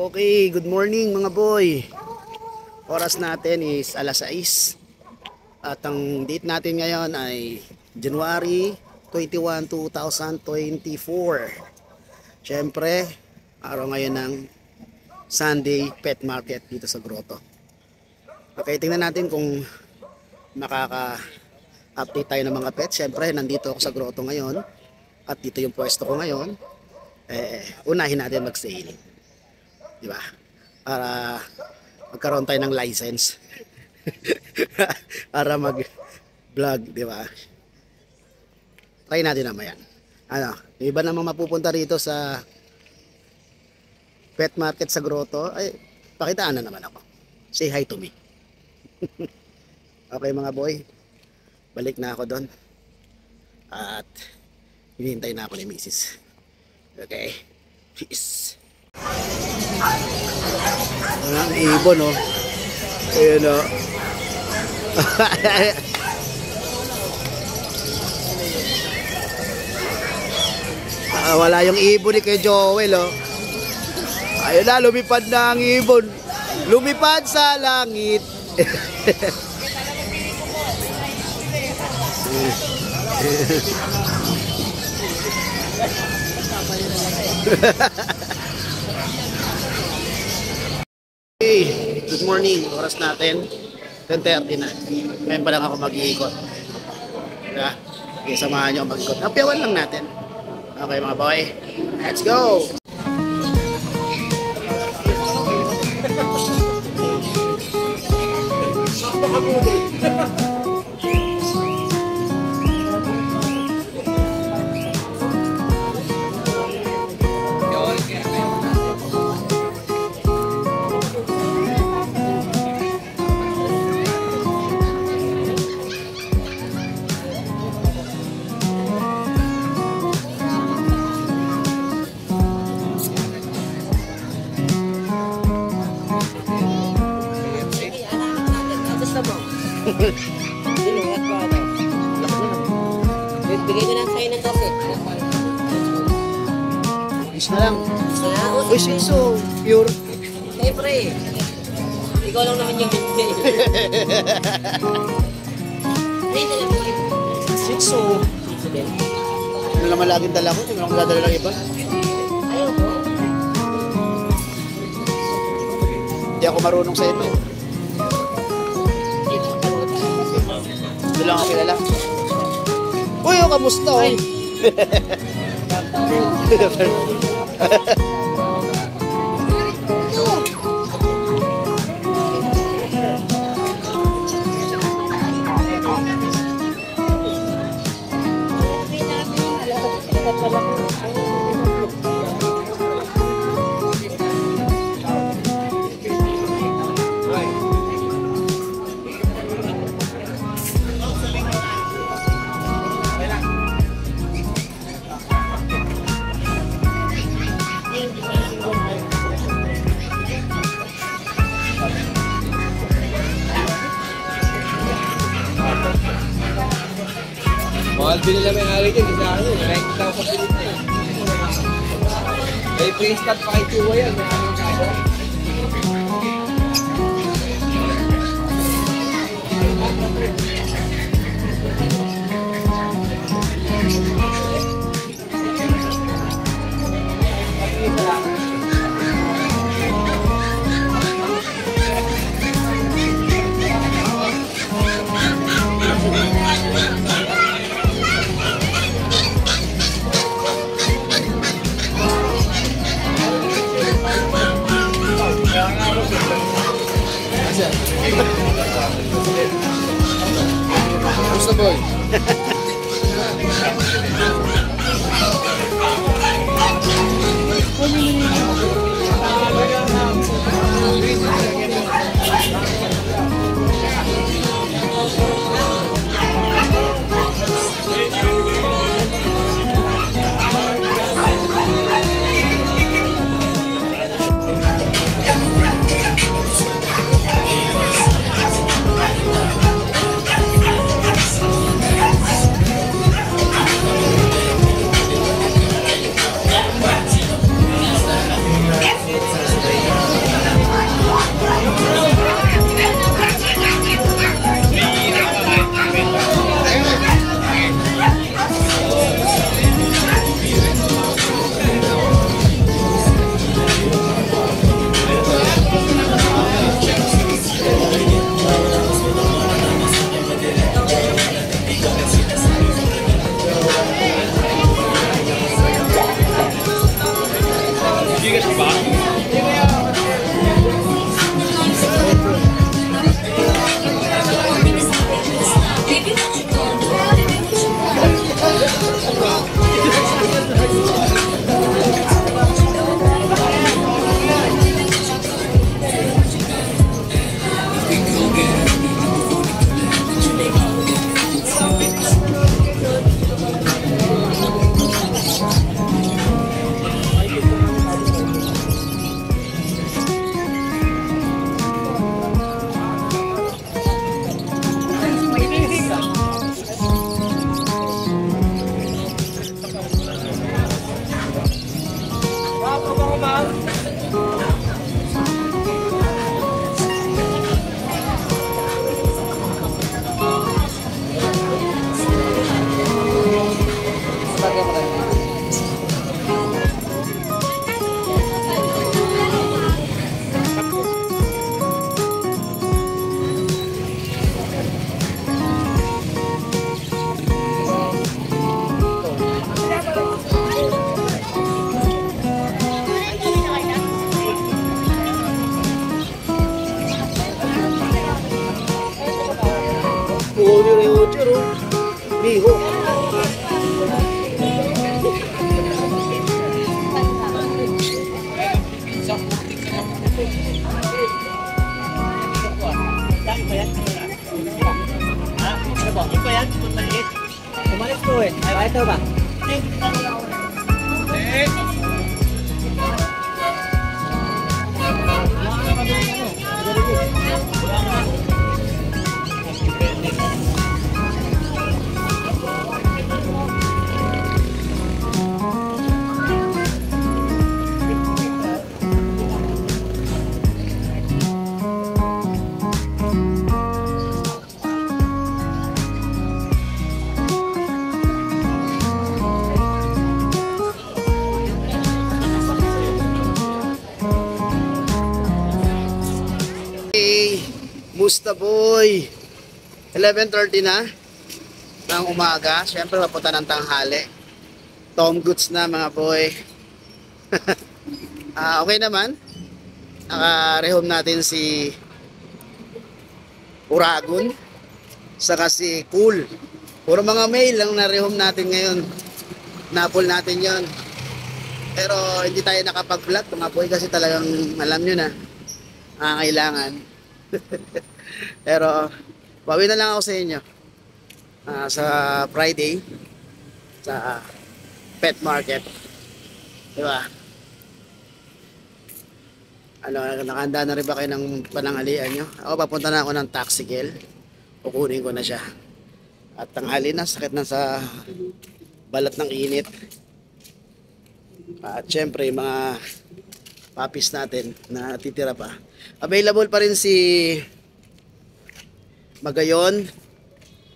Okay, good morning mga boy. Oras natin is alas 6. At ang date natin ngayon ay January 21, 2024. Siyempre, araw ngayon ng Sunday Pet Market dito sa Grotto. Okay, tingnan natin kung makaka-update tayo ng mga pets. Siyempre, nandito ako sa Grotto ngayon. At dito yung pwesto ko ngayon. Unahin natin mag-sale. Diba? Para magkaroon tayo ng license. Para mag-vlog, diba? Try natin naman yan. Ano, yung iba namang mapupunta rito sa pet market sa Grotto, ay, pakitaan na naman ako. Say hi to me. Okay mga boy, balik na ako doon. At hinihintay na ako ni Mrs. Okay, peace. Ang ibon, no? Ayun, no? Wala yung ibon ni kay Joel, oh. Ayun na, lumipad na ang ibon. Lumipad sa langit. Hey, good morning. Oras natin 10:30 na. Ngayon pa lang ako mag-iikot. Diba? Okay, samahan nyo mag-ikot. Napiyawan lang natin. Okay mga boy, let's go! Bigay ko na sa'yo ng 12. Is na lang. Uy, Shih Tzu, pure. Siyempre, ikaw lang naman yung bigay. Shih Tzu. Ano naman laging dala ko? Hindi mo dadala lang iba. Ayaw ko. Hindi ako marunong sa ito. Hindi lang ako kilala. Uy, yung kamusta? Uy. Mahal binila may hari dyan, isa ano, nakikita ko sa Pilipinas. May free start pa kay Tiwa yan, may anong kaya. ito ba? Hey, Musta Boy. 11:30 na ng umaga. Siyempre papunta ng tanghali. Tom Goods na mga boy. Okay naman. Naka-rehome natin si Uragon. Saka si Cool. Puro mga mail lang na-rehome natin ngayon. Napol natin yon. Pero hindi tayo nakapag-vlog mga boy kasi talagang alam nyo na kailangan. Pero bawi na lang ako sa inyo sa Friday sa pet market, di ba? Ano, nakahanda na rin ba kayo ng panangalian nyo? Ako papunta na ako ng Taxigel, kukunin ko na siya. At tanghali na, sakit na sa balat ng init. At syempre mga puppies natin na titira pa, available pa rin si Magayon,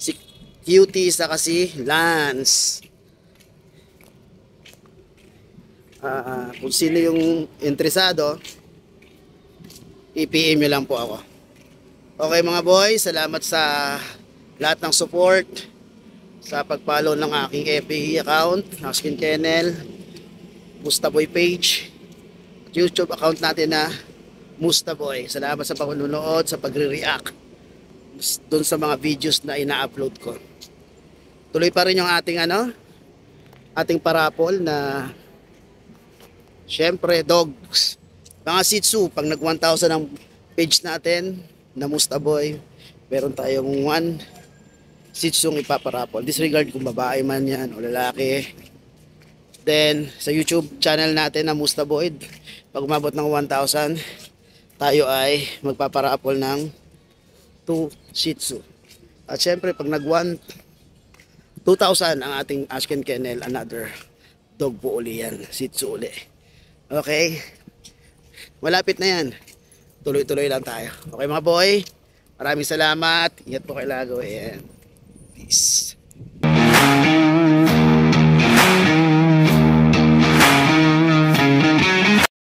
si Cutie, saka si Lance. Kung sino yung interesado, i-PM nyo lang po ako. Okay mga boy, salamat sa lahat ng support, sa pag-follow ng aking FB account, Askin Kennel, Musta Boy page, YouTube account natin na Musta Boy. Salamat sa panonood, sa pagre-react doon sa mga videos na ina-upload ko. Tuloy pa rin yung ating parapol na syempre dogs, mga Shih Tzu. Pag nag 1,000 ang page natin na Musta Boy, meron tayong 1 Shih Tzu ipaparapol. Disregard kung babae man yan o lalaki. Then sa YouTube channel natin na Musta Boy, pag umabot ng 1,000, tayo ay magpaparapol ng 2 Shih Tzu. At syempre pag nag 2,000 ang ating Askin Kennel, another dog po uli yan, Shih Tzu uli. Okay, malapit na yan, tuloy-tuloy lang tayo. Okay mga boy, maraming salamat, ingat po kayo lagi, and peace.